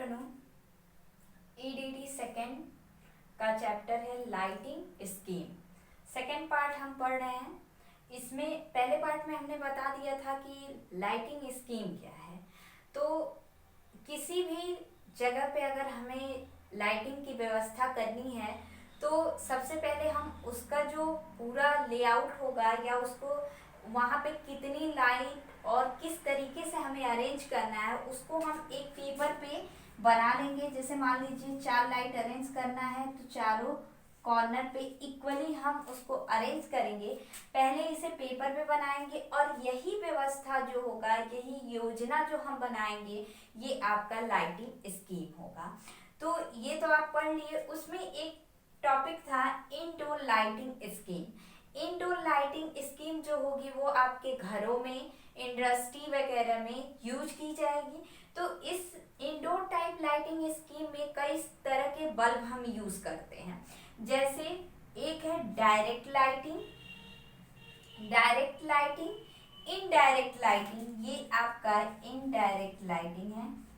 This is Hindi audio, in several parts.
आफ्टरनून। ईडीडी सेकेंड का चैप्टर है लाइटिंग स्कीम। सेकेंड पार्ट हम पढ़ रहे हैं। इसमें पहले पार्ट में हमने बता दिया था कि लाइटिंग स्कीम क्या है। तो किसी भी जगह पे अगर हमें लाइटिंग की व्यवस्था करनी है तो सबसे पहले हम उसका जो पूरा लेआउट होगा या उसको वहाँ पे कितनी लाइट और किस तरीके से हमें अरेंज करना है उसको हम एक पेपर पे बना लेंगे। जैसे मान लीजिए 4 लाइट अरेंज करना है तो चारों कॉर्नर पे इक्वली हम उसको अरेंज करेंगे। पहले इसे पेपर पे बनाएंगे और यही व्यवस्था जो होगा, यही योजना जो हम बनाएंगे, ये आपका लाइटिंग स्कीम होगा। तो ये तो आप पढ़ लिए। उसमें एक टॉपिक था indoor lighting scheme. Indoor lighting scheme जो होगी वो आपके घरों में, इंडस्ट्री वगैरह में यूज की जाएगी। तो इस इंडोर टाइप लाइटिंग स्कीम में कई तरह के बल्ब हम यूज करते हैं। जैसे एक है डायरेक्ट लाइटिंग, इनडायरेक्ट लाइटिंग। ये आपका इनडायरेक्ट लाइटिंग है।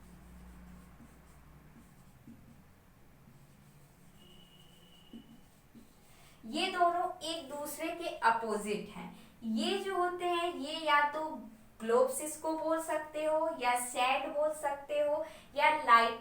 ये दोनों एक दूसरे के अपोजिट हैं। ये जो होते हैं ये या तो ग्लोब्स इसको बोल सकते हो, या शेड बोल सकते हो, या लाइट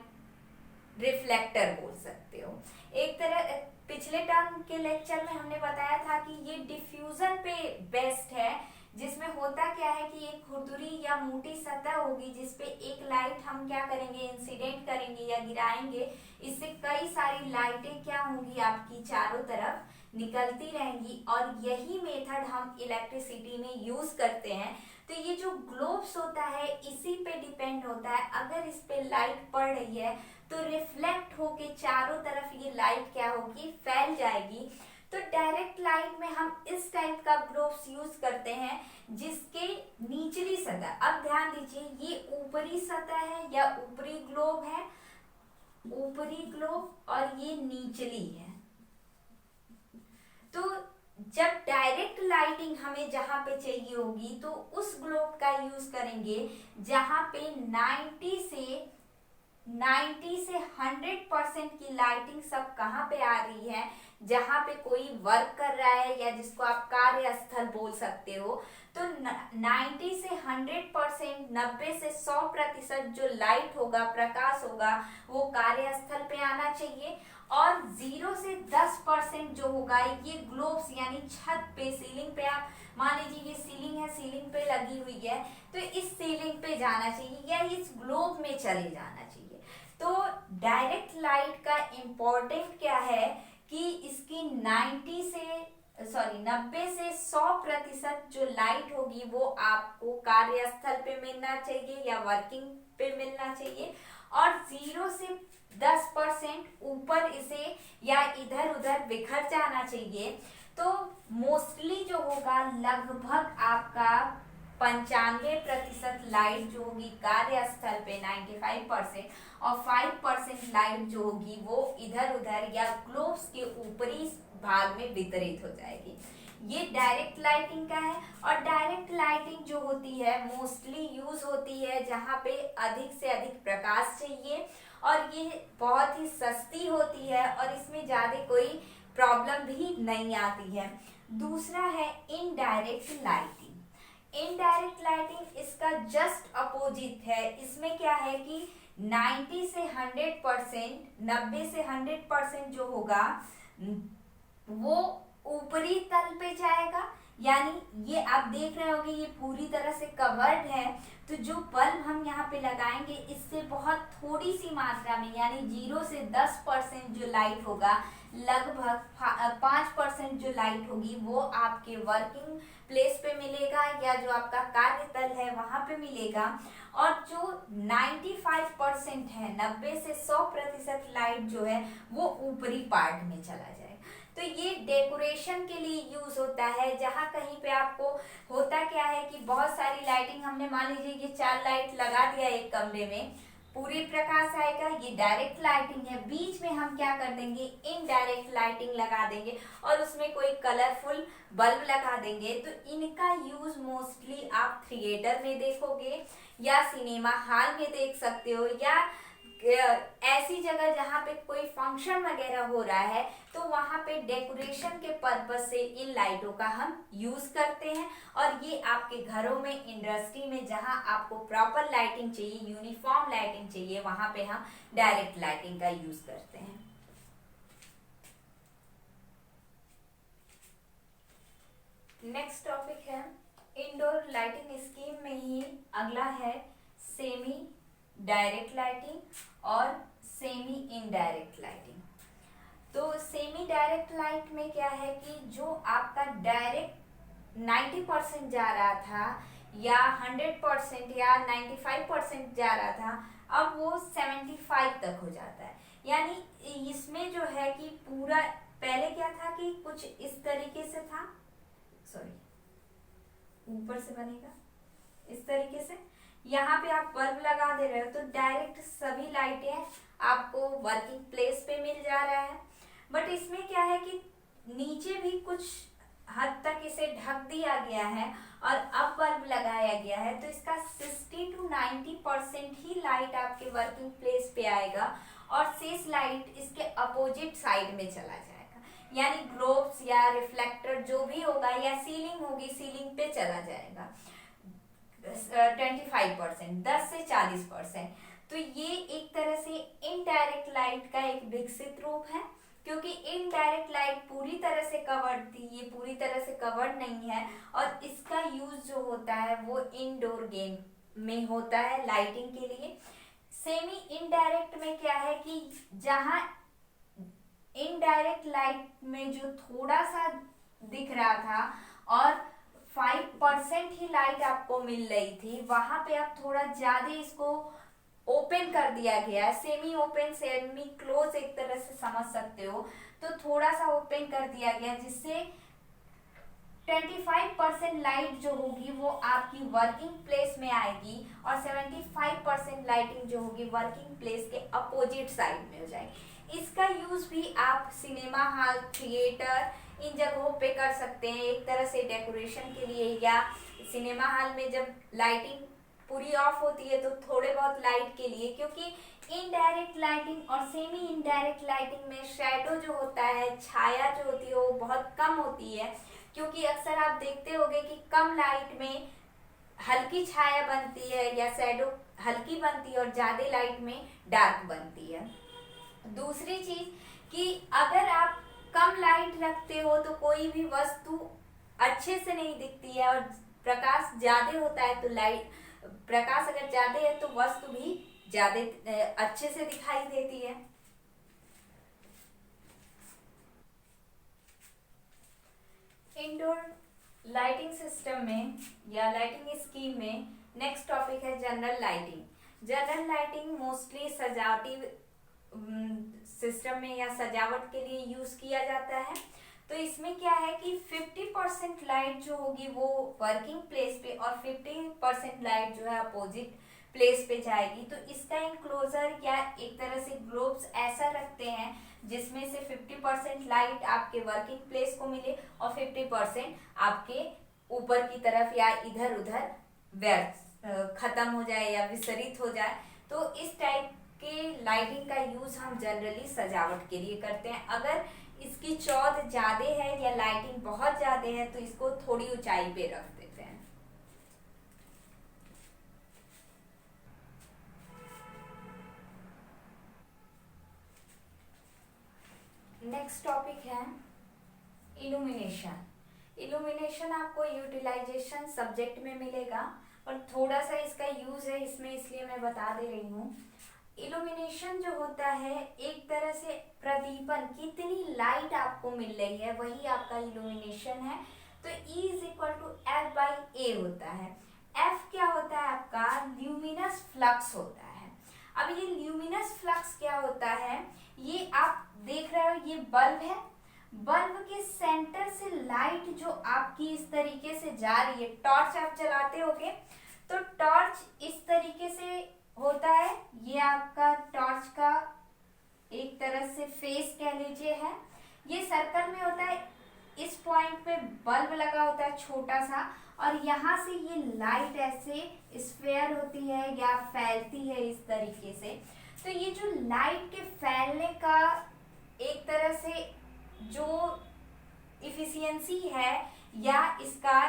रिफ्लेक्टर बोल सकते हो। एक तरह पिछले टर्म के लेक्चर में हमने बताया था कि ये डिफ्यूजन पे बेस्ड है, जिसमें होता क्या है कि एक खुरदुरी या मोटी सतह होगी जिसपे एक लाइट हम क्या करेंगे, इंसिडेंट करेंगे या गिराएंगे। इससे कई सारी लाइटें क्या होंगी, आपकी चारों तरफ निकलती रहेंगी और यही मेथड हम इलेक्ट्रिसिटी में यूज करते हैं। तो ये जो ग्लोब्स होता है इसी पे डिपेंड होता है। अगर इस पे लाइट पड़ रही है तो रिफ्लेक्ट होके चारों तरफ ये लाइट क्या होगी, फैल जाएगी। तो डायरेक्ट लाइट में हम इस टाइप का ग्लोब्स यूज करते हैं जिसके निचली सतह, अब ध्यान दीजिए, ये ऊपरी सतह है या ऊपरी ग्लोब है, ऊपरी ग्लोब, और ये निचली है। तो जब डायरेक्ट लाइटिंग हमें जहां पे चाहिए होगी तो उस ग्लोब का यूज करेंगे जहां पे 90 से 100% की लाइटिंग सब कहाँ पे आ रही है, जहां पे कोई वर्क कर रहा है या जिसको आप कार्यस्थल बोल सकते हो। तो 90 से 100%, 90 से 100% जो लाइट होगा, प्रकाश होगा, वो कार्यस्थल पे आना चाहिए। और 0 से 10% जो होगा ये ग्लोब्स यानी छत पे, सीलिंग पे, आप मान लीजिए ये सीलिंग है, सीलिंग पे लगी हुई है तो इस सीलिंग पे जाना चाहिए या इस ग्लोब में चले जाना चाहिए। तो डायरेक्ट लाइट का इम्पोर्टेंट क्या है कि इसकी 90 से 100% जो लाइट होगी वो आपको कार्यस्थल पे मिलना चाहिए या वर्किंग पे मिलना चाहिए। और 0 से 10% ऊपर इसे या इधर उधर बिखर जाना चाहिए। तो मोस्टली जो होगा लगभग आपका 95% लाइट जो होगी कार्यस्थल पे 95%, और 5% लाइट जो होगी वो इधर उधर या ग्लोब्स के ऊपरी भाग में वितरित हो जाएगी। ये डायरेक्ट लाइटिंग का है। और डायरेक्ट लाइटिंग जो होती है मोस्टली यूज होती है जहाँ पे अधिक से अधिक प्रकाश चाहिए, और ये बहुत ही सस्ती होती है और इसमें ज्यादा कोई प्रॉब्लम भी नहीं आती है। दूसरा है इनडायरेक्ट लाइटिंग। इनडायरेक्ट लाइटिंग इसका जस्ट अपोजिट है। इसमें क्या है कि 90 से 100% जो होगा वो ऊपरी तल पे जाएगा। यानी ये आप देख रहे होंगे ये पूरी तरह से कवर्ड है। तो जो बल्ब हम यहाँ पे लगाएंगे इससे बहुत थोड़ी सी मात्रा में, यानी 0 से 10% जो लाइट होगा, लगभग 5% जो लाइट होगी वो आपके वर्किंग प्लेस पे मिलेगा या जो आपका कार्यस्थल है वहां पे मिलेगा। और जो 95% है, 90 से 100% लाइट जो है वो ऊपरी पार्ट में चला जाएगा। तो ये डेकोरेशन के लिए यूज होता है। जहां कहीं पे आपको होता क्या है कि बहुत सारी लाइटिंग, हमने मान लीजिए ये 4 लाइट लगा दिया एक कमरे में, पूरी प्रकाश आएगा, ये डायरेक्ट लाइटिंग है। बीच में हम क्या कर देंगे, इनडायरेक्ट लाइटिंग लगा देंगे और उसमें कोई कलरफुल बल्ब लगा देंगे। तो इनका यूज मोस्टली आप थिएटर में देखोगे या सिनेमा हॉल में देख सकते हो, या ऐसी जगह जहाँ पे कोई फंक्शन वगैरह हो रहा है तो वहाँ पे डेकोरेशन के पर्पज से इन लाइटों का हम यूज करते हैं। और ये आपके घरों में, इंडस्ट्री में जहाँ आपको प्रॉपर लाइटिंग चाहिए, यूनिफॉर्म लाइटिंग चाहिए, वहाँ पे हम डायरेक्ट लाइटिंग का यूज करते हैं। नेक्स्ट टॉपिक है इंडोर लाइटिंग स्कीम में ही अगला है सेमी डायरेक्ट लाइटिंग और सेमी इनडायरेक्ट लाइटिंग। तो सेमी डायरेक्ट लाइट में क्या है कि जो आपका डायरेक्ट 90% जा रहा था या 100% या 95% जा रहा था, अब वो 75 तक हो जाता है। यानी इसमें जो है कि पूरा, पहले क्या था कि कुछ इस तरीके से था, सॉरी ऊपर से बनेगा इस तरीके से, यहाँ पे आप बल्ब लगा दे रहे हो तो डायरेक्ट सभी लाइटें आपको वर्किंग प्लेस पे मिल जा रहा है। बट इसमें क्या है कि नीचे भी कुछ हद तक इसे ढक दिया गया है और अब बल्ब लगाया गया है, तो इसका 60 to 90% ही लाइट आपके वर्किंग प्लेस पे आएगा और शेष लाइट इसके अपोजिट साइड में चला जाएगा। यानी ग्लोब्स या रिफ्लेक्टर जो भी होगा या सीलिंग होगी, सीलिंग पे चला जाएगा 25%, 10 से 40%। तो ये एक तरह से इनडायरेक्ट लाइट का एक विकसित रूप है, क्योंकि इनडायरेक्ट लाइट पूरी तरह से कवर्ड थी, ये पूरी तरह से कवर्ड नहीं है और इसका यूज जो होता है वो इंडोर गेम में होता है लाइटिंग के लिए। सेमी इनडायरेक्ट में क्या है कि जहां इनडायरेक्ट लाइट में जो थोड़ा सा दिख रहा था और 5% ही लाइट आपको मिल रही थी, वहां पे आप थोड़ा ज्यादा इसको ओपन कर दिया गया है। सेमी ओपन सेमी क्लोज एक तरह से समझ सकते हो, तो थोड़ा सा ओपन कर दिया गया जिससे 25% लाइट जो होगी वो आपकी वर्किंग प्लेस में आएगी और 75% लाइटिंग जो होगी वर्किंग प्लेस के अपोजिट साइड में हो जाएगी। इसका यूज भी आप सिनेमा हॉल, थिएटर इन जगहों पे कर सकते हैं, एक तरह से डेकोरेशन के लिए। या सिनेमा हॉल में जब लाइटिंग पूरी ऑफ होती है तो थोड़े बहुत लाइट के लिए, क्योंकि इनडायरेक्ट लाइटिंग और सेमी इनडायरेक्ट लाइटिंग में शैडो जो होता है, छाया जो होती है वो बहुत कम होती है, क्योंकि अक्सर आप देखते होंगे कि कम लाइट में हल्की छाया बनती है या शैडो हल्की बनती है और ज्यादा लाइट में डार्क बनती है। दूसरी चीज कि अगर आप कम लाइट रखते हो तो कोई भी वस्तु अच्छे से नहीं दिखती है और प्रकाश ज्यादा होता है तो प्रकाश अगर ज्यादा है तो वस्तु भी ज्यादा अच्छे से दिखाई देती है। इंडोर लाइटिंग सिस्टम में या लाइटिंग स्कीम में नेक्स्ट टॉपिक है general lighting. General lighting mostly सजावटी सिस्टम में या सजावट के लिए यूज किया जाता है। तो इसमें क्या है कि 50% लाइट जो होगी वो वर्किंग प्लेस पे और 50% लाइट जो है अपोजिट प्लेस पे जाएगी। तो इसका इंक्लोजर या एक तरह से ग्लोब्स ऐसा रखते हैं जिसमें से 50% लाइट आपके वर्किंग प्लेस को मिले और 50% आपके ऊपर की तरफ या इधर उधर व्यर्थ खत्म हो जाए या विसरित हो जाए। तो इस टाइप के लाइटिंग का यूज हम जनरली सजावट के लिए करते हैं। अगर इसकी चौड़ ज्यादा है या लाइटिंग बहुत ज्यादा है तो इसको थोड़ी ऊंचाई पे रख देते हैं। नेक्स्ट टॉपिक है इल्यूमिनेशन। इल्यूमिनेशन आपको यूटिलाइजेशन सब्जेक्ट में मिलेगा और थोड़ा सा इसका यूज है इसमें, इसलिए मैं बता दे रही हूँ। इल्यूमिनेशन जो होता है एक तरह से प्रदीपन, कितनी लाइट आपको मिल रही है वही आपका इल्यूमिनेशन है। तो E is equal to F/A होता है। F क्या होता है आपका? ल्यूमिनस फ्लक्स होता है। अब ये ल्यूमिनस फ्लक्स क्या होता है, ये आप देख रहे हो, ये बल्ब है, बल्ब के सेंटर से लाइट जो आपकी इस तरीके से जा रही है, टॉर्च आप चलाते होगे तो टॉर्च इस तरीके से होता है, ये आपका टॉर्च का एक तरह से फेस कह लीजिए है, ये सर्कल में होता है। इस पॉइंट पे बल्ब लगा होता है छोटा सा और यहाँ से ये लाइट ऐसे स्फेयर होती है या फैलती है इस तरीके से। तो ये जो लाइट के फैलने का एक तरह से जो इफिशियंसी है या इसका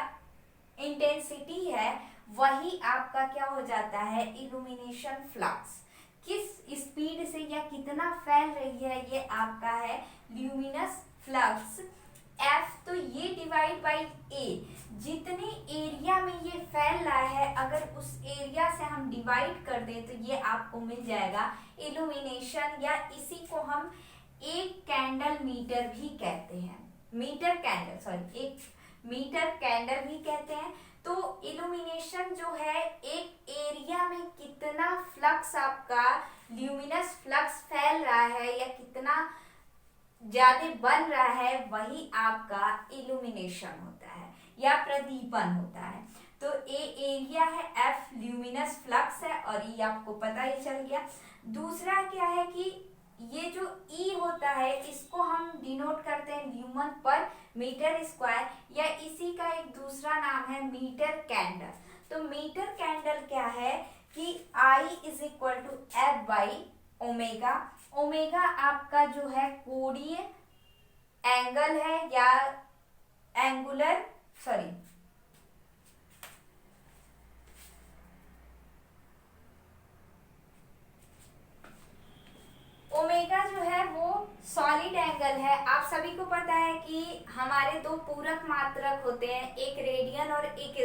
इंटेंसिटी है, वही आपका क्या हो जाता है, इल्यूमिनेशन फ्लक्स। किस स्पीड से या कितना फैल रही है, ये आपका है ल्यूमिनस फ्लक्स F। तो ये डिवाइड बाई A, जितने एरिया में ये फैल रहा है, अगर उस एरिया से हम डिवाइड कर दें तो ये आपको मिल जाएगा इल्यूमिनेशन, या इसी को हम एक कैंडल मीटर भी कहते हैं, मीटर कैंडल, सॉरी एक मीटर कैंडल भी कहते हैं। तो इल्यूमिनेशन जो है, एक एरिया में कितना फ्लक्स आपका ल्यूमिनस फ्लक्स फैल रहा है या कितना ज्यादा बन रहा है, वही आपका इल्यूमिनेशन होता है या प्रदीपन होता है। तो ए एरिया है, F ल्यूमिनस फ्लक्स है, और ये आपको पता ही चल गया। दूसरा क्या है कि ये जो E होता है, इसको हम डिनोट करते हैं ल्यूमन पर मीटर स्क्वायर, या इसी का एक दूसरा नाम है मीटर कैंडल। तो मीटर कैंडल क्या है कि I is equal to F by omega. Omega आपका जो है कोणीय एंगल है या एंगुलर, सॉरी ओमेगा जो है वो सॉलिड एंगल है। आप सभी को पता है कि हमारे दो पूरक मात्रक होते हैं, एक रेडियन और एक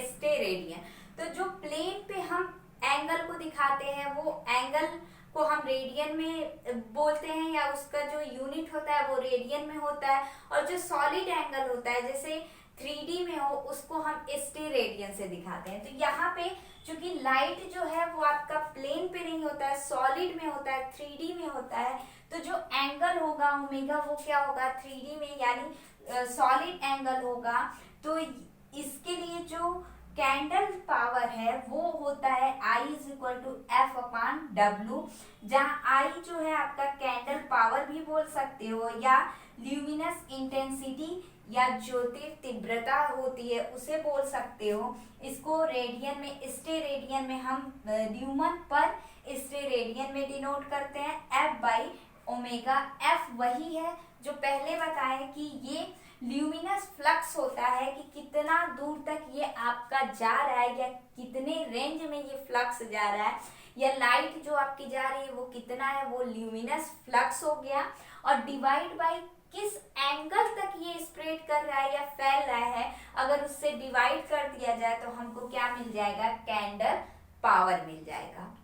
स्टेरेडियन। तो जो प्लेन पे हम एंगल को दिखाते हैं, वो एंगल को हम रेडियन में बोलते हैं, या उसका जो यूनिट होता है वो रेडियन में होता है। और जो सॉलिड एंगल होता है, जैसे 3D में हो, उसको हम स्टेरेडियन से दिखाते हैं। तो यहाँ पे चूंकि लाइट जो है वो आपका प्लेन पे नहीं होता है, सॉलिड में होता है, 3D में होता है, तो जो एंगल होगा ओमेगा वो क्या होगा, 3D में यानी सॉलिड एंगल होगा। तो इसके लिए जो कैंडल पावर है वो होता है I is equal to F upon W, जहाँ I जो है आपका कैंडल पावर भी बोल सकते हो, या ल्यूमिनस इंटेंसिटी या ज्योति तीव्रता होती है उसे बोल सकते हो। इसको रेडियन में, स्टेरेडियन में हम ल्यूमन पर स्टेरेडियन में डिनोट करते हैं F बाई ओमेगा। F वही है जो पहले बताए कि ये ल्यूमिनस फ्लक्स होता है कि कितना दूर तक ये आपका जा रहा है, या कितने रेंज में ये फ्लक्स जा रहा है, या लाइट जो आपकी जा रही है वो कितना है, वो ल्यूमिनस फ्लक्स हो गया। और डिवाइड बाय किस एंगल तक ये स्प्रेड कर रहा है या फैल रहा है, अगर उससे डिवाइड कर दिया जाए तो हमको क्या मिल जाएगा, कैंडल पावर मिल जाएगा।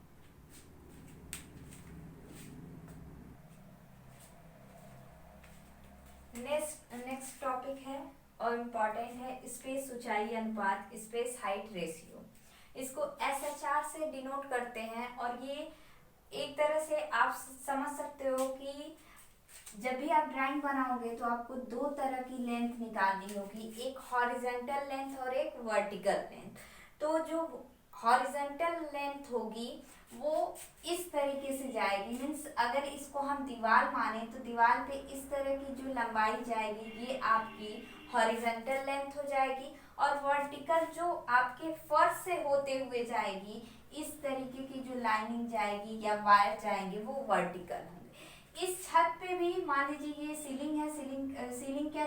नेक्स्ट टॉपिक है और इम्पॉर्टेंट है, स्पेस ऊंचाई अनुपात, स्पेस हाइट रेशियो। इसको SHR से डिनोट करते हैं, और ये एक तरह से आप समझ सकते हो कि जब भी आप ड्राइंग बनाओगे तो आपको दो तरह की लेंथ निकालनी होगी, एक हॉरिजॉन्टल लेंथ और एक वर्टिकल लेंथ। तो जो हॉरिजॉन्टल लेंथ होगी वो इस तरीके से जाएगी, मीन्स अगर इसको हम दीवार माने तो दीवार पे इस तरह की जो लंबाई जाएगी ये आपकी हॉरिजॉन्टल लेंथ हो जाएगी, और वर्टिकल जो आपके फर्श से होते हुए जाएगी, इस तरीके की जो लाइनिंग जाएगी या वायर जाएंगे वो वर्टिकल होंगे। इस छत पे भी मान लीजिए ये सीलिंग है, सीलिंग क्या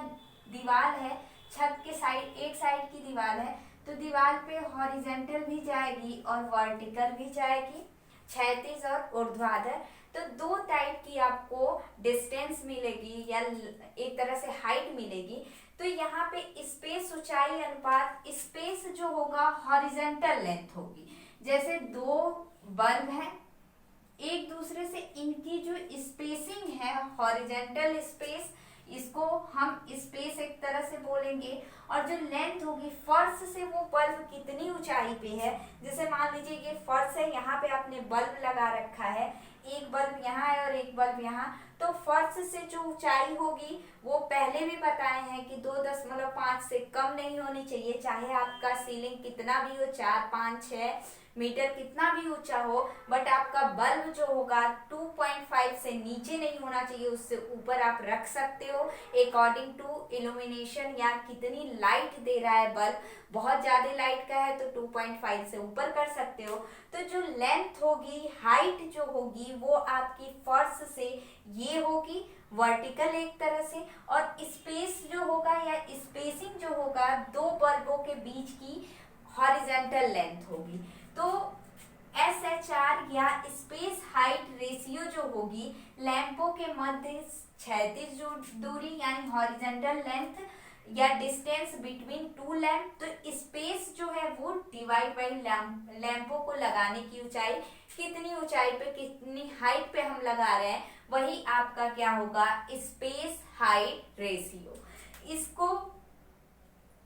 दीवार है, छत के साइड एक साइड की दीवार है, तो दीवार पे हॉरिजॉन्टल भी जाएगी और वर्टिकल भी जाएगी, क्षैतिज और ऊर्ध्वाधर। तो दो टाइप की आपको डिस्टेंस मिलेगी या एक तरह से हाइट मिलेगी। तो यहाँ पे स्पेस ऊंचाई अनुपात, स्पेस जो होगा हॉरिजॉन्टल लेंथ होगी। जैसे दो बल्ब हैं, एक दूसरे से इनकी जो स्पेसिंग है हॉरिजॉन्टल स्पेस, इसको हम स्पेस एक तरह से बोलेंगे, और जो लेंथ होगी फर्श से वो बल्ब कितनी ऊंचाई पे है। जैसे मान लीजिए ये फर्श है, यहाँ पे आपने बल्ब लगा रखा है, एक बल्ब यहाँ है और एक बल्ब यहाँ, तो फर्श से जो ऊंचाई होगी वो पहले भी बताए हैं कि 2.5 से कम नहीं होनी चाहिए, चाहे आपका सीलिंग कितना भी हो, 4, 5, 6 मीटर कितना भी ऊंचा हो, बट आपका बल्ब जो होगा 2.5 से नीचे नहीं होना चाहिए, उससे ऊपर आप रख सकते हो अकॉर्डिंग टू इल्यूमिनेशन या कितनी लाइट दे रहा है बल्ब। बहुत ज्यादा लाइट का है तो 2.5 से ऊपर कर सकते हो। तो जो लेंथ होगी, हाइट जो होगी, वो आपकी फर्श से ये होगी वर्टिकल एक तरह से, और स्पेस जो होगा या स्पेसिंग जो होगा दो बल्बों के बीच की हॉरिजेंटल लेंथ होगी। तो SHR या स्पेस हाइट रेशियो जो होगी लैंपों के मध्य क्षैतिज दूरी यानी हॉरिजेंटल लेंथ या डिस्टेंस बिटवीन टू लैंप, तो स्पेस जो है वो डिवाइड बाई लैंपों को लगाने की ऊंचाई, कितनी ऊंचाई पे कितनी हाइट पे हम लगा रहे हैं, वही आपका क्या होगा स्पेस हाइट रेशियो। इसको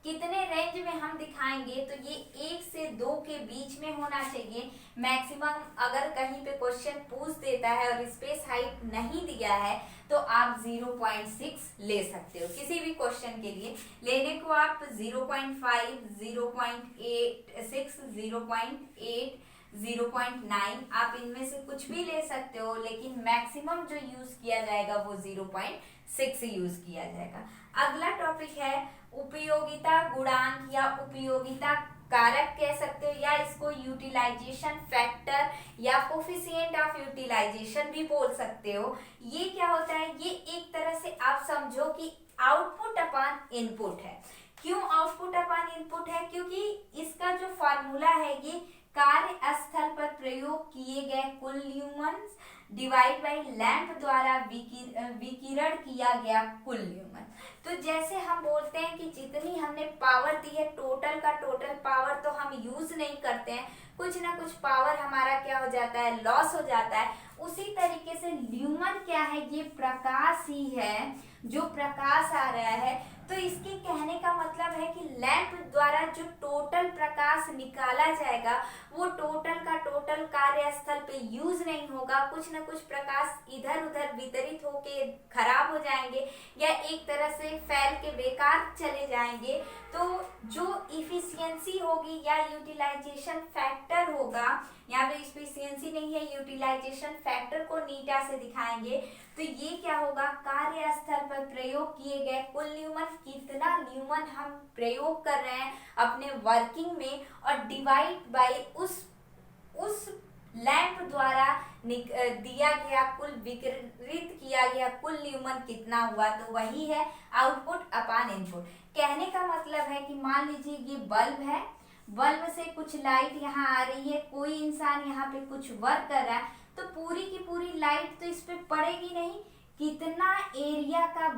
कितने रेंज में हम दिखाएंगे, तो ये 1 से 2 के बीच में होना चाहिए मैक्सिमम। अगर कहीं पे क्वेश्चन पूछ देता है और स्पेस हाइट नहीं दिया है तो आप 0.6 ले सकते हो। किसी भी क्वेश्चन के लिए लेने को आप 0.5, 0.86, 0.8, 0.9 आप इनमें से कुछ भी ले सकते हो, लेकिन मैक्सिमम जो यूज किया जाएगा वो 0.6 यूज किया जाएगा। अगला टॉपिक है उपयोगिता गुणांक या उपयोगिता कारक कह सकते हो, या इसको यूटिलाइजेशन फैक्टर या कोफिशिएंट ऑफ यूटिलाइजेशन भी बोल सकते हो। ये क्या होता है, ये एक तरह से आप समझो कि आउटपुट अपॉन इनपुट है। क्यों आउटपुट अपॉन इनपुट है, क्योंकि इसका जो फॉर्मूला है ये कार्य स्थल पर प्रयोग किए गए कुल ल्यूमन्स डिवाइड बाई लैंप द्वारा विकिरण किया गया कुल ल्यूमन। तो जैसे हम बोलते हैं कि जितनी हमने पावर दी है टोटल का टोटल पावर तो हम यूज नहीं करते हैं, कुछ ना कुछ पावर हमारा क्या हो जाता है, लॉस हो जाता है। उसी तरीके से ल्यूमन क्या है, ये प्रकाश ही है, जो प्रकाश आ रहा है। तो इसके कहने का मतलब है कि लैंप द्वारा जो टोटल प्रकाश निकाला जाएगा वो टोटल का टोटल कार्यस्थल पे यूज नहीं होगा, कुछ ना कुछ प्रकाश इधर उधर वितरित होके खराब हो जाएंगे या एक तरह से फैल के बेकार चले जाएंगे। तो जो इफिशियंसी होगी या यूटिलाइजेशन फैक्टर होगा, यहाँ पे इफिशियंसी नहीं है, यूटिलाइजेशन फैक्टर को नीटा से दिखाएंगे। तो ये क्या होगा, कार्यस्थल पर प्रयोग किए गए कुल ल्यूमन, कितना ल्यूमन हम प्रयोग कर रहे हैं अपने वर्किंग में, और डिवाइड बाय उस लैंप द्वारा दिया गया कुल विकिरित किया गया कुल ल्यूमन कितना हुआ, तो वही है आउटपुट अपॉन इनपुट। कहने का मतलब है कि मान लीजिए ये बल्ब है, बल्ब से कुछ लाइट यहाँ आ रही है, कोई इंसान यहाँ पे कुछ वर्क कर रहा है, तो पूरी की पूरी लाइट तो इस पे पड़ेगी नहीं, कितना एरिया का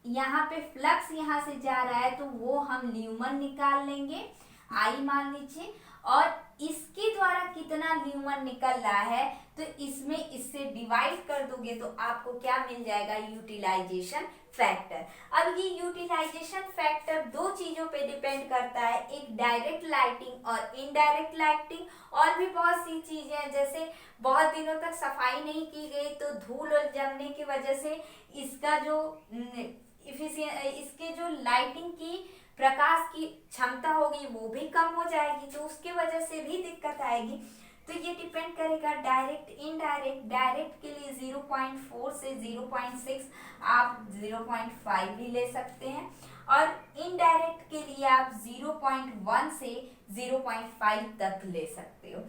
यहाँ पे फ्लक्स यहाँ से जा रहा है तो वो हम ल्यूमन निकाल लेंगे आई मान लीजिए, और इसके द्वारा कितना ल्यूमन निकल रहा है तो इसमें इससे डिवाइड कर दोगे तो आपको क्या मिल जाएगा, यूटिलाइजेशन फैक्टर। अब ये यूटिलाइजेशन फैक्टर दो चीजों पे डिपेंड करता है, एक डायरेक्ट लाइटिंग और इनडायरेक्ट लाइटिंग, और भी बहुत सी चीजें हैं, जैसे बहुत दिनों तक सफाई नहीं की गई तो धूल और जमने की वजह से इसका जो इसके जो लाइटिंग की प्रकाश की क्षमता होगी वो भी कम हो जाएगी, तो उसके वजह से भी दिक्कत आएगी। तो ये डिपेंड करेगा डायरेक्ट इनडायरेक्ट। डायरेक्ट के लिए 0.4 से 0.6 आप 0.5 भी ले सकते हैं, और इनडायरेक्ट के लिए आप 0.1 से 0.5 तक ले सकते हो।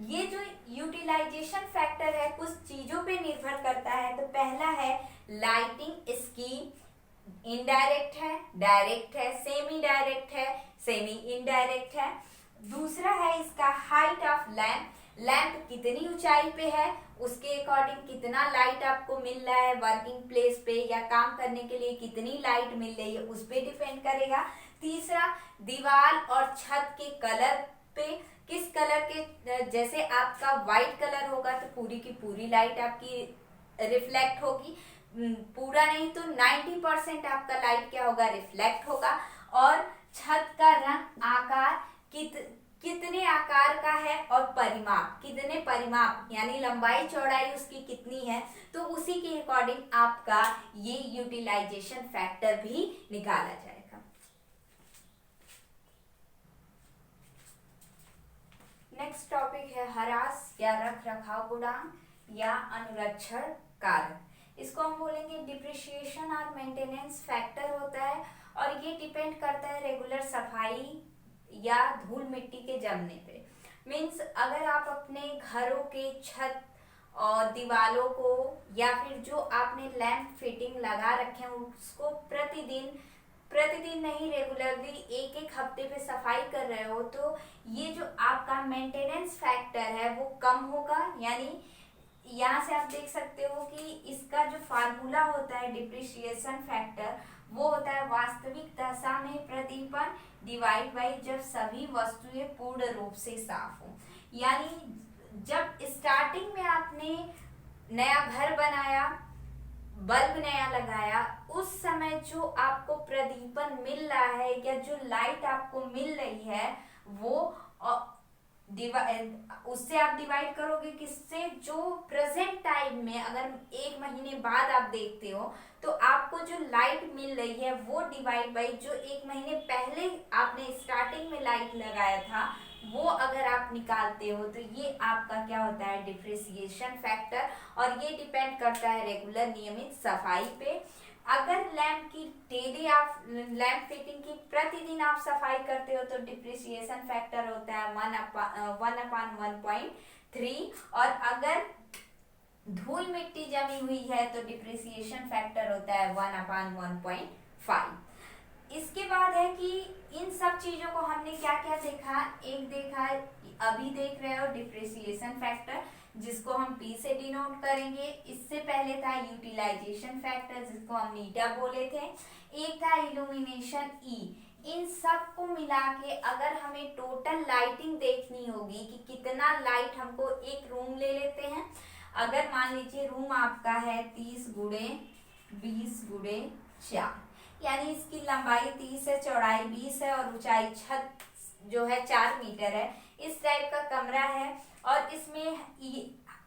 ये जो यूटिलाइजेशन फैक्टर है कुछ चीजों पे निर्भर करता है। तो पहला है लाइटिंग स्कीम, इनडायरेक्ट है, डायरेक्ट है, सेमी डायरेक्ट है, सेमी इनडायरेक्ट है। दूसरा है इसका हाइट ऑफ लैंप, लैंप कितनी ऊंचाई पे है उसके अकॉर्डिंग कितना लाइट आपको मिल रहा है, वर्किंग प्लेस पे या काम करने के लिए कितनी लाइट मिल रही है उस पे डिपेंड करेगा। तीसरा दीवार और छत के कलर पे, किस कलर के, जैसे आपका व्हाइट कलर होगा तो पूरी की पूरी लाइट आपकी रिफ्लेक्ट होगी, पूरा नहीं तो 90% आपका लाइट क्या होगा, रिफ्लेक्ट होगा। और छत का रंग, आकार कितने आकार का है, और परिमाप कितने परिमाप यानी लंबाई चौड़ाई उसकी कितनी है, तो उसी के अकॉर्डिंग आपका ये यूटिलाइजेशन फैक्टर भी निकाला जाएगा। नेक्स्ट टॉपिक है ह्रास या रख रखाव गुणांक या अनुरक्षण कारक। इसको हम बोलेंगे डिप्रिशिएशन और मेंटेनेंस फैक्टर होता है और ये डिपेंड करता है रेगुलर सफाई या धूल मिट्टी के जमने पे। मीन्स अगर आप अपने घरों के छत और दीवारों को या फिर जो आपने लैंप फिटिंग लगा रखे हैं उसको प्रतिदिन नहीं रेगुलरली एक एक हफ्ते पे सफाई कर रहे हो तो ये जो आपका मेंटेनेंस फैक्टर है वो कम होगा। यानी यहाँ से आप देख सकते हो कि इसका जो फार्मूला होता है डिप्रिशिएशन फैक्टर वो होता है वास्तविक दशा में प्रदीपन डिवाइड बाई जब सभी वस्तुएं पूर्ण रूप से साफ हो। यानी जब स्टार्टिंग में आपने नया घर बनाया, बल्ब नया लगाया, उस समय जो आपको प्रदीपन मिल रहा है या जो लाइट आपको मिल रही है वो उससे आप डिवाइड करोगे किससे, जो प्रेजेंट टाइम में अगर एक महीने बाद आप देखते हो तो आपको जो लाइट मिल रही है वो डिवाइड बाई जो एक महीने पहले आपने स्टार्टिंग में लाइट लगाया था वो अगर आप निकालते हो तो ये आपका क्या होता है डिप्रिसिएशन फैक्टर। और ये डिपेंड करता है रेगुलर नियमित सफाई पे। अगर लैंप की डेली आप लैंप फिटिंग की प्रतिदिन आप सफाई करते हो तो डिप्रिसिएशन फैक्टर होता है 1/1.3 और अगर धूल मिट्टी जमी हुई है तो डिप्रिसिएशन फैक्टर होता है 1/1.5। इसके बाद है कि इन सब चीजों को हमने क्या क्या देखा, एक देखा अभी देख रहे हो डिप्रिसिएशन फैक्टर जिसको हम P से डिनोट करेंगे। इससे पहले था यूटिलाइजेशन फैक्टर जिसको हम नीटा बोले थे, एक था इल्यूमिनेशन E। इन सब को मिला के अगर हमें टोटल लाइटिंग देखनी होगी कि कितना लाइट हमको एक रूम ले लेते हैं। अगर मान लीजिए रूम आपका है 30x20x4 यानी इसकी लंबाई 30 है, चौड़ाई 20 है और ऊंचाई छत जो है 4 मीटर है। इस टाइप का कमरा है और इसमें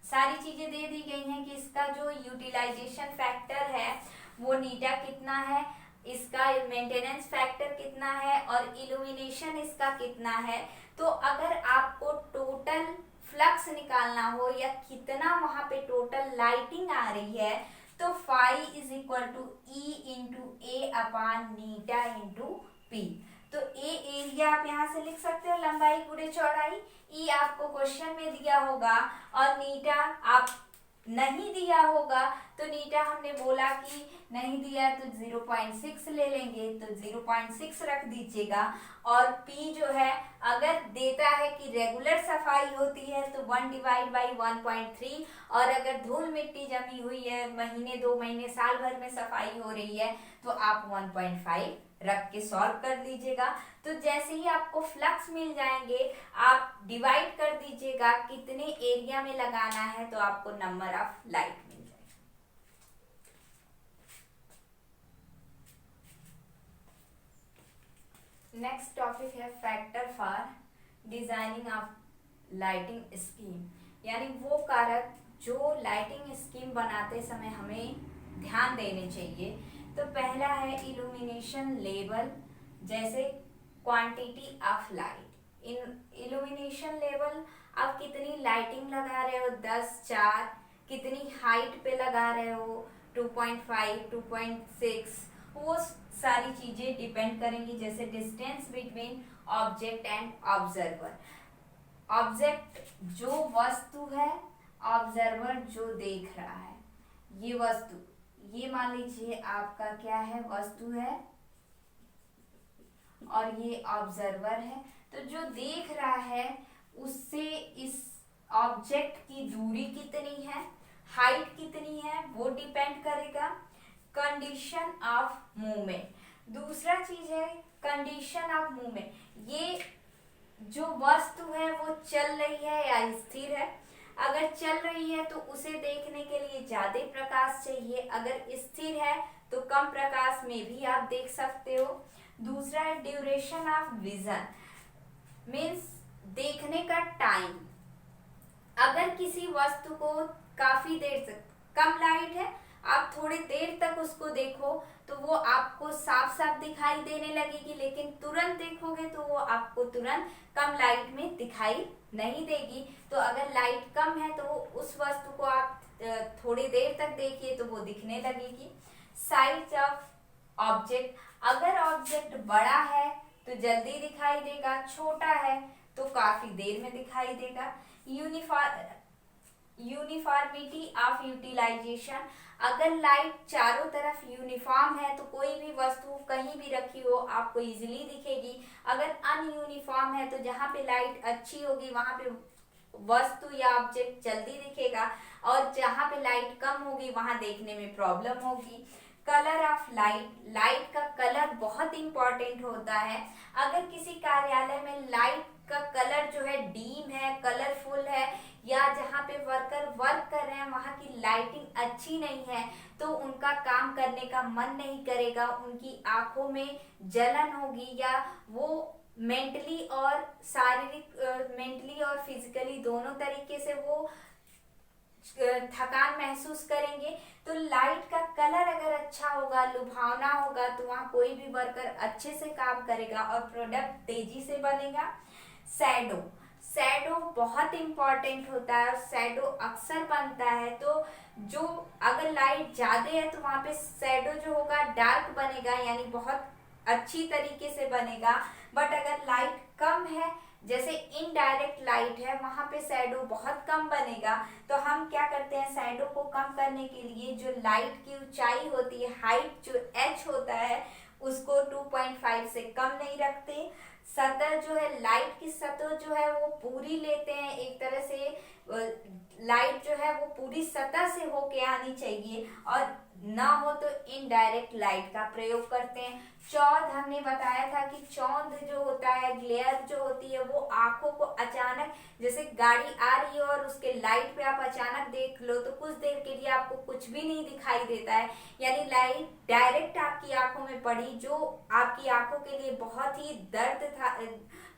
सारी चीजें दे दी गई हैं कि इसका जो यूटिलाइजेशन फैक्टर है वो नीटा कितना है, इसका मेंटेनेंस फैक्टर कितना है और इल्यूमिनेशन इसका कितना है। तो अगर आपको टोटल फ्लक्स निकालना हो या कितना वहां पे टोटल लाइटिंग आ रही है तो phi is equal to E into A upon नीटा इंटू P। तो A एरिया आप यहाँ से लिख सकते हो, लंबाई गुणे चौड़ाई। E आपको क्वेश्चन में दिया होगा और नीटा आप नहीं दिया होगा तो नीटा हमने बोला कि नहीं दिया तो 0.6 ले लेंगे तो 0.6 रख दीजिएगा। और P जो है अगर देता है कि रेगुलर सफाई होती है तो 1/1.3 और अगर धूल मिट्टी जमी हुई है महीने 2 महीने साल भर में सफाई हो रही है तो आप 1.5 रख के सॉल्व कर लीजिएगा। तो जैसे ही आपको फ्लक्स मिल जाएंगे आप डिवाइड कर दीजिएगा कितने एरिया में लगाना है तो आपको नंबर ऑफ लाइट मिल जाएगा। नेक्स्ट टॉपिक है factor for designing of lighting scheme, यानी वो कारक जो लाइटिंग स्कीम बनाते समय हमें ध्यान देने चाहिए। तो पहला है इल्यूमिनेशन लेवल, जैसे quantity of light. Illumination level आप कितनी लाइटिंग लगा रहे हो 10, 4, कितनी हाइट पे लगा रहे हो 2.5, 2.6, वो सारी चीजें डिपेंड करेंगी। जैसे distance between object and observer, object जो वस्तु है, ऑब्जर्वर जो देख रहा है। ये वस्तु, ये मान लीजिए आपका क्या है, वस्तु है और ये ऑब्जर्वर है। तो जो देख रहा है उससे इस ऑब्जेक्ट की दूरी कितनी है, हाइट कितनी है, वो डिपेंड करेगा। कंडीशन ऑफ मूवमेंट, दूसरा चीज है कंडीशन ऑफ मूवमेंट। ये जो वस्तु है वो चल रही है या स्थिर है। अगर चल रही है तो उसे देखने के लिए ज्यादा प्रकाश चाहिए, अगर स्थिर है तो कम प्रकाश में भी आप देख सकते हो। दूसरा है ड्यूरेशन ऑफ विजन, मीन्स देखने का टाइम। अगर किसी वस्तु को काफी देर से, कम लाइट है आप थोड़ी देर तक उसको देखो तो वो आपको साफ साफ दिखाई देने लगेगी, लेकिन तुरंत देखोगे तो वो आपको तुरंत कम लाइट में दिखाई नहीं देगी। तो अगर लाइट कम है तो उस वस्तु को आप थोड़ी देर तक देखिए तो वो दिखने लगेगी। साइज ऑफ ऑब्जेक्ट, अगर ऑब्जेक्ट बड़ा है तो जल्दी दिखाई देगा, छोटा है तो काफी देर में दिखाई देगा। यूनिफॉर्मिटी ऑफ यूटिलाइजेशन, अगर लाइट चारों तरफ यूनिफॉर्म है तो कोई भी वस्तु कहीं भी रखी हो आपको इजीली दिखेगी। अगर अनयूनिफॉर्म है तो जहाँ पे लाइट अच्छी होगी वहां पे वस्तु या ऑब्जेक्ट जल्दी दिखेगा, और जहाँ पे लाइट कम होगी वहां देखने में प्रॉब्लम होगी। कलर ऑफ लाइट, लाइट का कलर बहुत इंपॉर्टेंट होता है। अगर किसी कार्यालय में लाइट का कलर जो है डीम है, कलरफुल है, या जहाँ पे वर्कर वर्क कर रहे हैं वहाँ की लाइटिंग अच्छी नहीं है तो उनका काम करने का मन नहीं करेगा, उनकी आंखों में जलन होगी, या वो मेंटली और फिजिकली दोनों तरीके से वो थकान महसूस करेंगे। तो लाइट का कलर अगर अच्छा होगा, लुभावना होगा, तो वहाँ कोई भी वर्कर अच्छे से काम करेगा और प्रोडक्ट तेजी से बनेगा। शैडो, शैडो बहुत इंपॉर्टेंट होता है और शैडो अक्सर बनता है, तो जो अगर लाइट ज्यादा है तो वहाँ पे शैडो जो होगा डार्क बनेगा, यानी बहुत अच्छी तरीके से बनेगा। बट अगर लाइट कम है, जैसे इनडायरेक्ट लाइट है, वहां पे शैडो बहुत कम बनेगा। तो हम क्या करते हैं, शैडो को कम करने के लिए जो लाइट की ऊंचाई होती है, हाइट जो h होता है, उसको 2.5 से कम नहीं रखते। सतह जो है, लाइट की सतह जो है वो पूरी लेते हैं, एक तरह से लाइट जो है वो पूरी सतह से होके आनी चाहिए, और ना हो तो इनडायरेक्ट लाइट का प्रयोग करते हैं। चौंध, हमने बताया था कि चौंध जो होता है, ग्लेयर जो होती है, वो आंखों को अचानक, जैसे गाड़ी आ रही है और उसके लाइट पे आप अचानक देख लो तो कुछ देर के लिए आपको कुछ भी नहीं दिखाई देता है, यानी लाइट डायरेक्ट आपकी आंखों में पड़ी, जो आपकी आंखों के लिए बहुत ही दर्द था,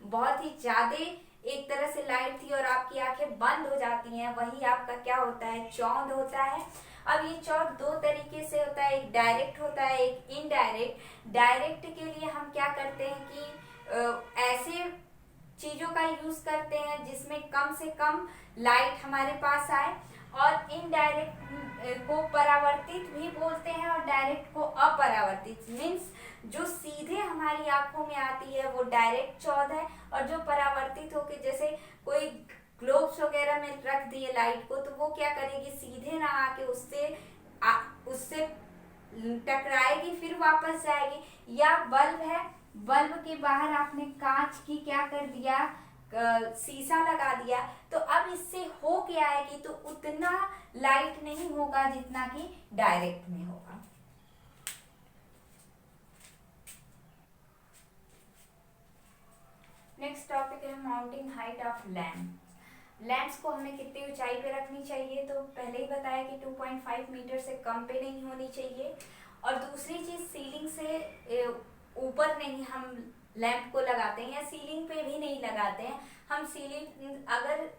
बहुत ही ज्यादा एक तरह से लाइट थी और आपकी आंखें बंद हो जाती हैं, वही आपका क्या होता है, चौंध होता है। अब ये चौंध दो तरीके से होता है, एक डायरेक्ट होता है, एक इनडायरेक्ट। डायरेक्ट के लिए हम क्या करते हैं कि ऐसे चीजों का यूज करते हैं जिसमें कम से कम लाइट हमारे पास आए, और इनडायरेक्ट को परावर्तित भी बोलते हैं और डायरेक्ट को अपरावर्तित। मीन्स जो सीधे हमारी आंखों में आती है वो डायरेक्ट चौंध है, और जो परावर्तित होके, जैसे कोई ग्लोब्स वगैरह में रख दिए लाइट को, तो वो क्या करेगी, सीधे ना आके उससे टकराएगी फिर वापस जाएगी। या बल्ब है, बल्ब के बाहर आपने कांच की क्या कर दिया, शीशा लगा दिया, तो अब इससे हो क्या आएगी, तो उतना लाइट नहीं होगा जितना कि डायरेक्ट में होगा। नेक्स्ट टॉपिक है mounting height of lamp. Lamps को हमें कितनी ऊंचाई पे रखनी चाहिए, तो पहले ही बताया कि 2.5 मीटर से कम पे नहीं होनी चाहिए। और दूसरी चीज, सीलिंग से ऊपर नहीं हम लैंप को लगाते हैं, या सीलिंग पे भी नहीं लगाते हैं। हम सीलिंग, अगर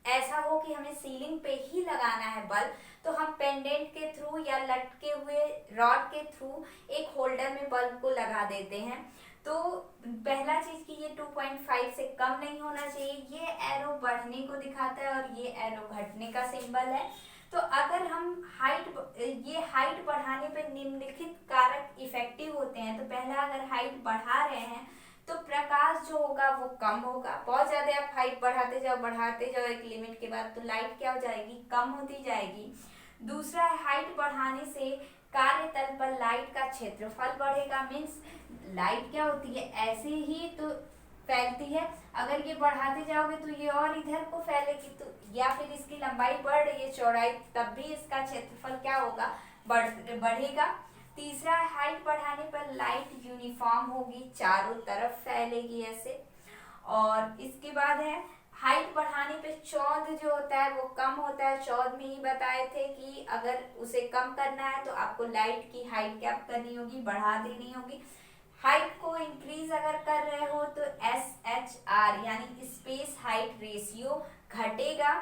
ऐसा हो कि हमें सीलिंग पे ही लगाना है बल्ब, तो हम पेंडेंट के थ्रू या लटके हुए रॉड के थ्रू एक होल्डर में बल्ब को लगा देते हैं। तो पहला चीज कि ये 2.5 से कम नहीं होना चाहिए। ये एरो बढ़ने को दिखाता है और ये एरो घटने का सिंबल है। तो अगर हम ये हाइट बढ़ाने पे निम्नलिखित कारक इफेक्टिव होते हैं। तो पहला, अगर हाइट बढ़ा रहे हैं तो प्रकाश जो होगा वो कम होगा। बहुत ज्यादा आप हाइट बढ़ाते जाओ एक लिमिट के बाद, तो लाइट क्या हो जाएगी, कम होती जाएगी। दूसरा, हाइट बढ़ाने से कार्यतल पर लाइट का क्षेत्रफल बढ़ेगा। मीन्स लाइट क्या होती है, ऐसे ही तो फैलती है, अगर ये बढ़ाते जाओगे तो ये और इधर को फैलेगी, तो या फिर इसकी लंबाई बढ़ रही है, चौड़ाई, तब भी इसका क्षेत्रफल क्या होगा, बढ़ेगा। तीसरा, हाइट बढ़ाने पर लाइट यूनिफॉर्म होगी, चारों तरफ फैलेगी ऐसे। और इसके बाद है, हाइट बढ़ाने पे चौंध जो होता है वो कम होता है। चौंध में ही बताए थे कि अगर उसे कम करना है तो आपको लाइट की हाइट क्या करनी होगी, बढ़ा देनी होगी। हाइट को इंक्रीज अगर कर रहे हो तो SHR यानी स्पेस हाइट रेशियो घटेगा।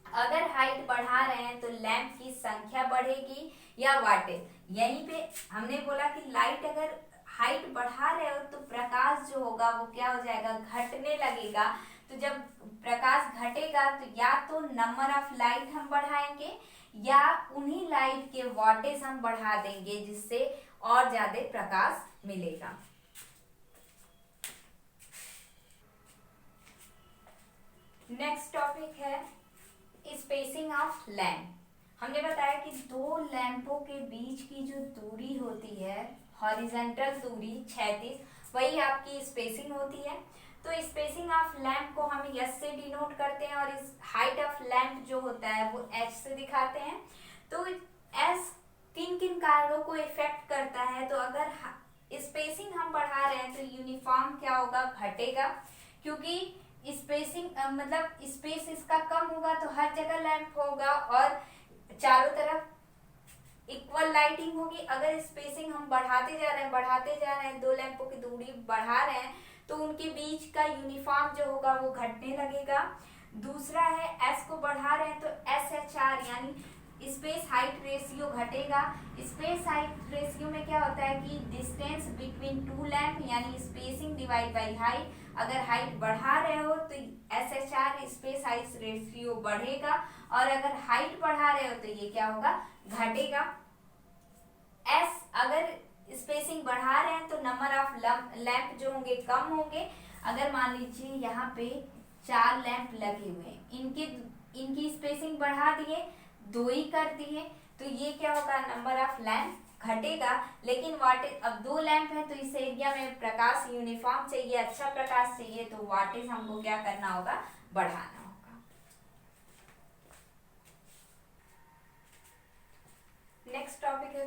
अगर हाइट बढ़ा रहे हैं तो लैंप की संख्या बढ़ेगी या वाटेज। यहीं पे हमने बोला कि लाइट अगर हाइट बढ़ा रहे हो तो प्रकाश जो होगा वो क्या हो जाएगा, घटने लगेगा। तो जब प्रकाश घटेगा तो या तो नंबर ऑफ लाइट हम बढ़ाएंगे या उन्हीं लाइट के वाटेज हम बढ़ा देंगे, जिससे और ज्यादा प्रकाश मिलेगा। नेक्स्ट टॉपिक है स्पेसिंग ऑफ लैंप। हमने बताया कि दो लैंपों के बीच की जो दूरी होती है, हॉरिजेंटल दूरी क्षैतिज, वही आपकी स्पेसिंग होती है। तो स्पेसिंग ऑफ लैंप को हम एस से डिनोट करते हैं और इस हाइट ऑफ लैंप जो होता है वो एच से दिखाते हैं। तो एस किन किन कारणों को इफेक्ट करता है, तो अगर स्पेसिंग हम बढ़ा रहे हैं तो यूनिफॉर्म क्या होगा, घटेगा, क्योंकि स्पेसिंग मतलब स्पेस इसका कम होगा तो हर जगह लैंप होगा और चारों तरफ इक्वल लाइटिंग होगी। अगर स्पेसिंग हम बढ़ाते जा रहे हैं, दो लैंपों की दूरी बढ़ा रहे हैं तो उनके बीच का यूनिफॉर्म जो होगा वो घटने लगेगा। दूसरा है एस को बढ़ा रहे हैं तो एस एच आर यानी स्पेस हाइट रेशियो घटेगा। स्पेस हाइट रेशियो में क्या होता है कि डिस्टेंस बिटवीन टू लैंप यानी स्पेसिंग डिवाइड बाई हाइट। अगर हाइट बढ़ा रहे हो तो S H R space height ratio बढ़ेगा और अगर हाइट बढ़ा रहे हो तो ये क्या होगा, घटेगा। एस अगर स्पेसिंग बढ़ा रहे हैं तो नंबर ऑफ लैंप जो होंगे कम होंगे। अगर मान लीजिए यहाँ पे 4 लैंप लगे हुए हैं, इनकी स्पेसिंग बढ़ा दिए, 2 ही कर दिए, तो ये क्या होगा, नंबर ऑफ लैंप घटेगा। लेकिन वाटेज, अब 2 लैंप है तो इस एरिया में प्रकाश यूनिफॉर्म चाहिए, अच्छा प्रकाश चाहिए, तो वाटेज हमको क्या करना होगा, बढ़ाना होगा। नेक्स्ट टॉपिक है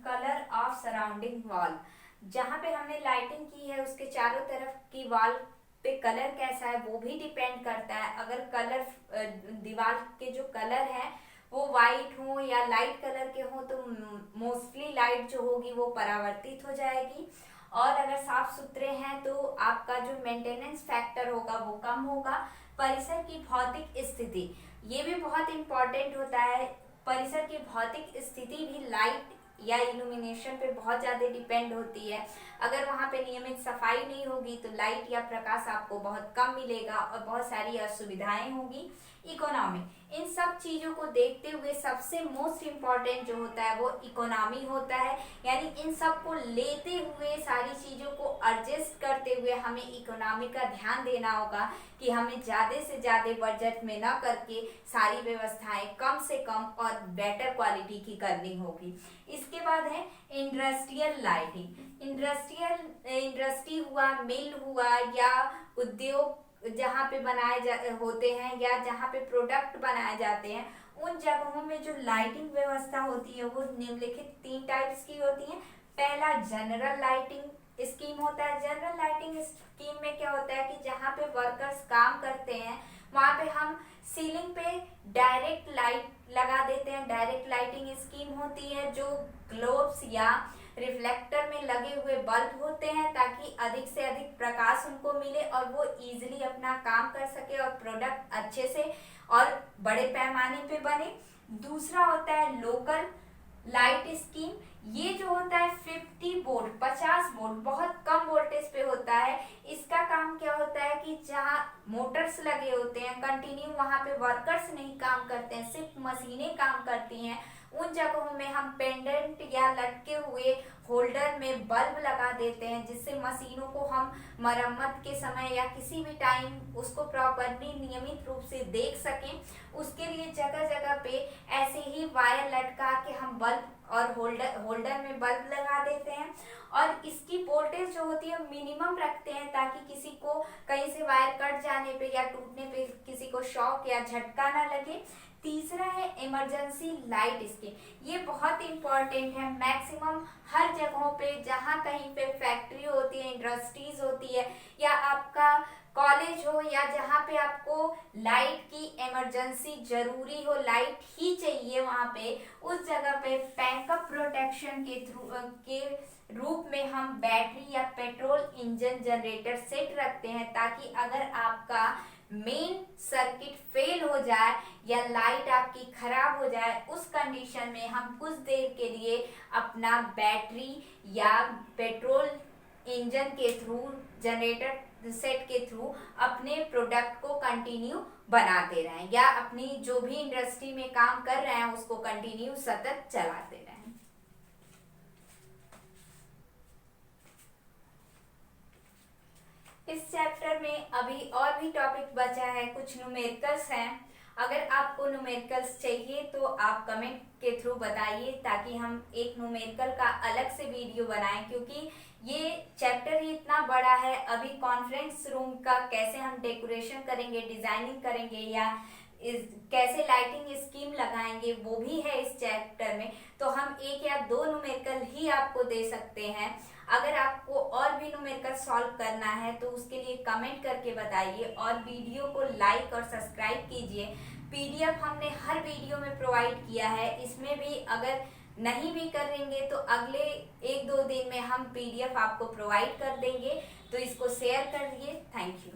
कलर ऑफ सराउंडिंग वॉल। जहां पे हमने लाइटिंग की है उसके चारों तरफ की वॉल पे कलर कैसा है वो भी डिपेंड करता है। अगर कलर दीवार के जो कलर है वो वाइट हो या लाइट कलर के हो तो मोस्टली लाइट जो होगी वो परावर्तित हो जाएगी, और अगर साफ सुथरे हैं तो आपका जो मेंटेनेंस फैक्टर होगा वो कम होगा। परिसर की भौतिक स्थिति, ये भी बहुत इंपॉर्टेंट होता है। परिसर की भौतिक स्थिति भी लाइट या इल्यूमिनेशन पे बहुत ज्यादा डिपेंड होती है। अगर वहां पे नियमित सफाई नहीं होगी तो लाइट या प्रकाश आपको बहुत कम मिलेगा और बहुत सारी असुविधाएं होगी। इकोनॉमी, इन सब चीजों को देखते हुए सबसे मोस्ट इम्पॉर्टेंट जो होता है वो इकोनॉमी होता है, यानी इन सब को लेते हुए सारी चीजों को एडजस्ट करते हुए हमें इकोनॉमी का ध्यान देना होगा कि हमें ज्यादा से ज्यादा बजट में ना करके सारी व्यवस्थाएं कम से कम और बेटर क्वालिटी की करनी होगी। इसके बाद है इंडस्ट्रियल लाइटिंग। इंडस्ट्री हुआ, मिल हुआ या उद्योग जहाँ पे होते हैं या जहाँ पे प्रोडक्ट बनाए जाते हैं, उन जगहों में जो लाइटिंग व्यवस्था होती है वो निम्नलिखित 3 टाइप्स की होती है। पहला जनरल लाइटिंग स्कीम होता है। जनरल लाइटिंग स्कीम में क्या होता है कि जहाँ पे वर्कर्स काम करते हैं वहाँ पे हम सीलिंग पे डायरेक्ट लाइट लगा देते हैं। डायरेक्ट लाइटिंग स्कीम होती है जो ग्लोब्स या रिफ्लेक्टर में लगे हुए बल्ब होते हैं ताकि अधिक से अधिक प्रकाश उनको मिले और वो इजीली अपना काम कर सके और प्रोडक्ट अच्छे से और बड़े पैमाने पे बने। दूसरा होता है लोकल लाइट स्कीम। ये जो होता है 50 वोल्ट 50 वोल्ट बहुत कम वोल्टेज पे होता है। इसका काम क्या होता है कि जहाँ मोटर्स लगे होते हैं कंटिन्यू, वहां पे वर्कर्स नहीं काम करते हैं, सिर्फ मशीनें काम करती हैं, उन जगहों में हम पेंडेंट या लटके हुए होल्डर में बल्ब लगा देते हैं जिससे मशीनों को हम मरम्मत के समय या किसी भी टाइम उसको प्रॉपरली नियमित रूप से देख सकें। उसके लिए जगह जगह पे ऐसे ही वायर लटका के हम बल्ब और होल्डर में बल्ब लगा देते हैं, और इसकी वोल्टेज जो होती है मिनिमम रखते हैं ताकि किसी को कहीं से वायर कट जाने पे या टूटने पे किसी को शॉक या झटका ना लगे। तीसरा है इमरजेंसी लाइट स्कीम। ये बहुत इंपॉर्टेंट है। मैक्सिमम हर जगहों पे जहाँ कहीं पे फैक्ट्री होती है, इंडस्ट्रीज होती है या आपका कॉलेज हो या जहाँ पे आपको लाइट की इमरजेंसी जरूरी हो, लाइट ही चाहिए वहाँ पे, उस जगह पे बैकअप प्रोटेक्शन के रूप में हम बैटरी या पेट्रोल इंजन जनरेटर सेट रखते हैं ताकि अगर आपका मेन सर्किट फेल हो जाए या लाइट आपकी खराब हो जाए, उस कंडीशन में हम कुछ देर के लिए अपना बैटरी या पेट्रोल इंजन के थ्रू, जनरेटर सेट के थ्रू अपने प्रोडक्ट को कंटिन्यू बनाते रहें या अपनी जो भी इंडस्ट्री में काम कर रहे हैं उसको कंटिन्यू सतत चलाते रहें। इस चैप्टर में अभी और भी टॉपिक बचा है, कुछ न्यूमेरिकल्स हैं। अगर आपको न्यूमेरिकल्स चाहिए तो आप कमेंट के थ्रू बताइए ताकि हम एक न्यूमेरिकल का अलग से वीडियो बनाएं, क्योंकि ये चैप्टर ही इतना बड़ा है। अभी कॉन्फ्रेंस रूम का कैसे हम डेकोरेशन करेंगे, डिजाइनिंग करेंगे या कैसे लाइटिंग स्कीम लगाएंगे वो भी है इस चैप्टर में। तो हम एक या दो न्यूमेरिकल ही आपको दे सकते हैं। अगर आपको और भी न्यूमेरिकल सॉल्व करना है तो उसके लिए कमेंट करके बताइए और वीडियो को लाइक और सब्सक्राइब कीजिए। पीडीएफ हमने हर वीडियो में प्रोवाइड किया है, इसमें भी अगर नहीं भी करेंगे तो अगले 1-2 दिन में हम पीडीएफ आपको प्रोवाइड कर देंगे। तो इसको शेयर करिए। Thank you.